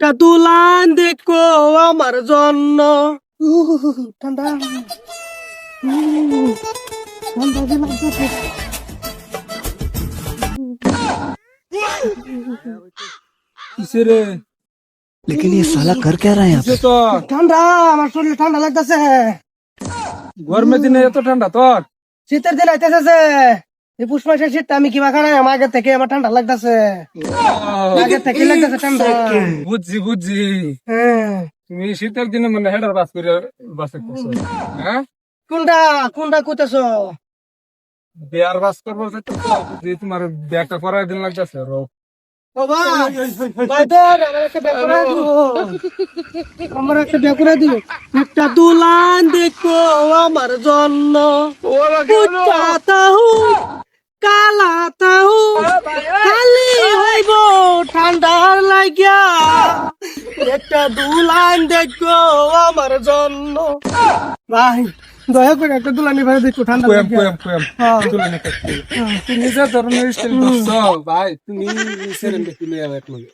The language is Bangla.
একটা দুলান দেখো আমার জন্য। ঠান্ডা ঠান্ডা যে লাগতেছে। কিসে রে? लेकिन ये साला कर क्या रहा है यहाँ पे? কিসে তোর? ঠান্ডা, আমার শরীরে ঠান্ডা লাগতেছে। গরমের দিনে এত ঠান্ডা তোর? শীতের দিন আইতেছে, এই পুষ মাসের শীতটা আমি কিবা খারাই আগে থেকে আমার ঠান্ডা লাগতেছে, আগে থেকে লাগতেছে ঠান্ডা। বুঝছি বুঝছি, হ্যাঁ। তুমি শীতের দিনে মানে হেডার বাস করে বাস করছো, হ্যাঁ? কোনটা কোনটা কইতেছ? বিয়ার বাস করবো যে তোমার ব্যাগটা করার দিন লাগতেছে রোগ। ও ভাই, ভাই তোর আমার একটা ব্যাগ করে দিও, আমার একটা ব্যাগ করে দিও। একটা দুলান দেখো আমার জন্য, কুত্তা হু কালা তাহু খালি হইব ঠান্ডার লাগিয়া। একটা দুলান দেখো আমার জন্য। ভাই দয়া করে একটা দুলানি ভাই দেখো ঠান্ডা কোয়েম লাগিয়া। কোয়েম কোয়েম হ্যাঁ। তুলে নে কাটতে। তুমি নিজের ধরনের স্টাইল করছো ভাই, তুমি সেরেন দেখি লইয়া এক লগে।